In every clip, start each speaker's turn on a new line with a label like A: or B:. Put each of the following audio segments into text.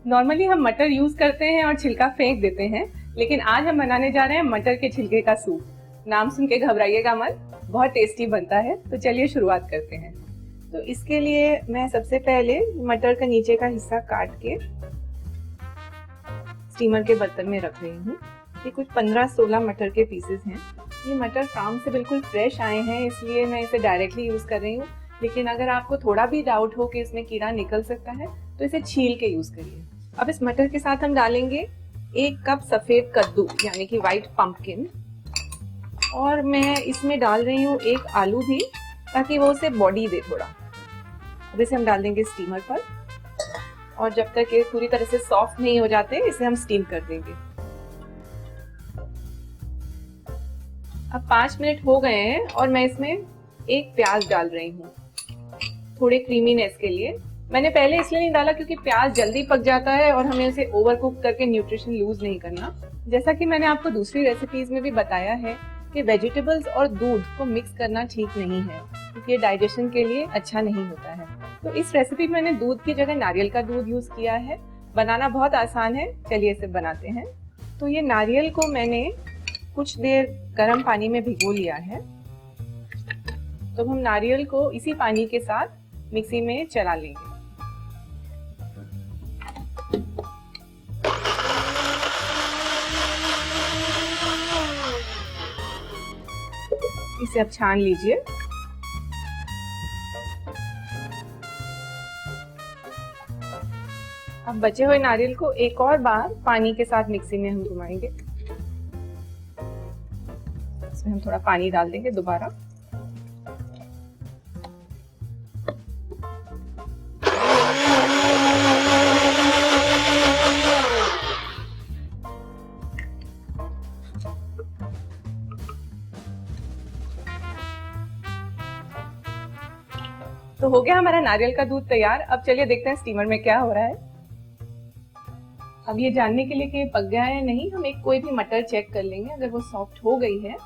A: Normally हम मटर use करते हैं और छिलका फेंक देते हैं, लेकिन आज हम बनाने जा रहे हैं मटर के छिलके का सूप। नाम सुन के घबराइएगा मत, बहुत टेस्टी बनता है। तो चलिए शुरुआत करते हैं। तो इसके लिए मैं सबसे पहले मटर का नीचे का हिस्सा काट के स्टीमर के बर्तन में रख रही हूँ। ये कुछ 15-16 मटर के पीसेस हैं। ये मटर फार्म से बिल्कुल फ्रेश आए हैं, इसलिए मैं इसे डायरेक्टली यूज कर रही हूँ। लेकिन अगर आपको थोड़ा भी डाउट हो कि इसमें कीड़ा निकल सकता है तो इसे छील के यूज करिए। अब इस मटर के साथ हम डालेंगे 1 कप सफेद कद्दू यानी कि व्हाइट पंपकिन, और मैं इसमें डाल रही हूँ 1 आलू भी, ताकि वो उसे बॉडी दे थोड़ा। अब इसे हम डाल देंगे स्टीमर पर, और जब तक ये पूरी तरह से सॉफ्ट नहीं हो जाते इसे हम स्टीम कर देंगे। अब 5 मिनट हो गए हैं और मैं इसमें 1 प्याज डाल रही हूँ थोड़े क्रीमीनेस के लिए। मैंने पहले इसलिए नहीं डाला क्योंकि प्याज जल्दी पक जाता है और हमें उसे ओवर कुक करके न्यूट्रिशन लूज नहीं करना। जैसा कि मैंने आपको दूसरी रेसिपीज में भी बताया है कि वेजिटेबल्स और दूध को मिक्स करना ठीक नहीं है, क्योंकि ये डाइजेशन के लिए अच्छा नहीं होता है। तो इस रेसिपी में मैंने दूध की जगह नारियल का दूध यूज किया है। बनाना बहुत आसान है, चलिए इसे बनाते हैं। तो ये नारियल को मैंने कुछ देर गर्म पानी में भिगो लिया है। तो हम नारियल को इसी पानी के साथ मिक्सी में चला लेंगे। इसे अब छान लीजिए। अब बचे हुए नारियल को एक और बार पानी के साथ मिक्सी में हम घुमाएंगे। इसमें हम थोड़ा पानी डाल देंगे दोबारा। तो हो गया हमारा नारियल का दूध तैयार। अब चलिए देखते हैं स्टीमर में क्या हो रहा है। अब ये जानने के लिए कि पक गया है या नहीं, हम एक कोई भी मटर चेक कर लेंगे। अगर वो सॉफ्ट हो गई है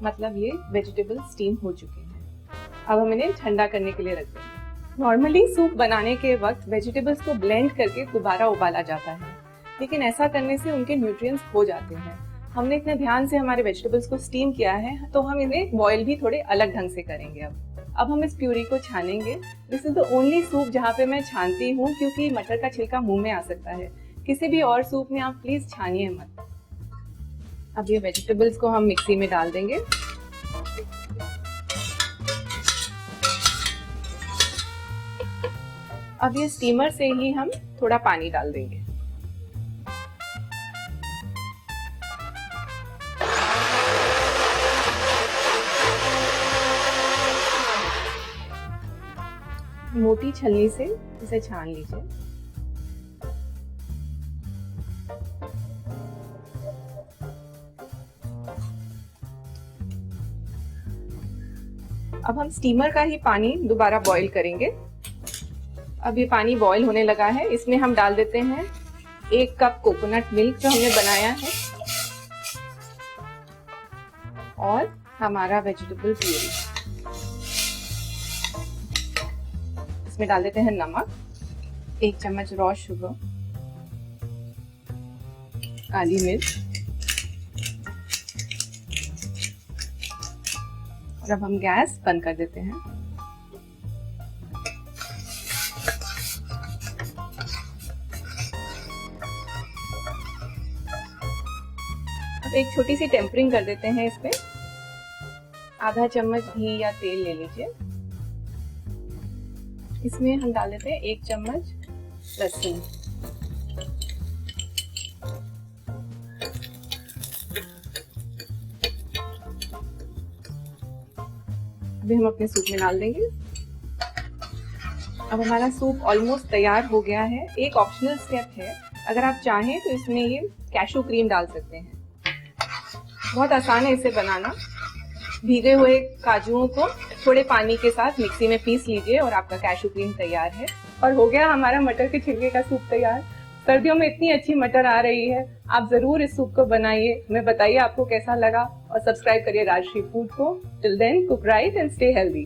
A: मतलब ये वेजिटेबल स्टीम हो चुके हैं। अब हम इन्हें ठंडा करने के लिए रख देंगे। नॉर्मली सूप बनाने के वक्त वेजिटेबल्स को ब्लेंड करके दोबारा उबाला जाता है, लेकिन ऐसा करने से उनके न्यूट्रिएंट्स खो जाते हैं। हमने इतने ध्यान से हमारे वेजिटेबल्स को स्टीम किया है, तो हम इन्हें बॉयल भी थोड़े अलग ढंग से करेंगे। अब हम इस प्यूरी को छानेंगे। This is the only soup जहाँ पे मैं छानती हूँ, क्योंकि मटर का छिलका मुंह में आ सकता है। किसी भी और सूप में आप प्लीज छानिए मत। अब ये वेजिटेबल्स को हम मिक्सी में डाल देंगे। अब ये स्टीमर से ही हम थोड़ा पानी डाल देंगे। मोटी छलनी से इसे छान लीजिए। अब हम स्टीमर का ही पानी दोबारा बॉईल करेंगे। अब ये पानी बॉईल होने लगा है, इसमें हम डाल देते हैं 1 कप कोकोनट मिल्क जो हमने बनाया है, और हमारा वेजिटेबल प्यूरी। इसमें डाल देते हैं नमक, 1 चम्मच रॉ शुगर, काली मिर्च, और अब हम गैस बंद कर देते हैं। अब एक छोटी सी टेम्परिंग कर देते हैं। इसमें आधा चम्मच घी या तेल ले लीजिए। इसमें हम डाल देते हैं 1 चम्मच लहसुन। अभी हम अपने सूप में डाल देंगे। अब हमारा सूप ऑलमोस्ट तैयार हो गया है। एक ऑप्शनल स्टेप है, अगर आप चाहें तो इसमें ये कैशू क्रीम डाल सकते हैं। बहुत आसान है इसे बनाना। भीगे हुए काजुओं को थोड़े पानी के साथ मिक्सी में पीस लीजिए और आपका कैशू क्रीम तैयार है। और हो गया हमारा मटर के छिलके का सूप तैयार। सर्दियों में इतनी अच्छी मटर आ रही है, आप जरूर इस सूप को बनाइए। हमें बताइए आपको कैसा लगा, और सब्सक्राइब करिए राजश्री फूड को। Till then, cook right and stay healthy.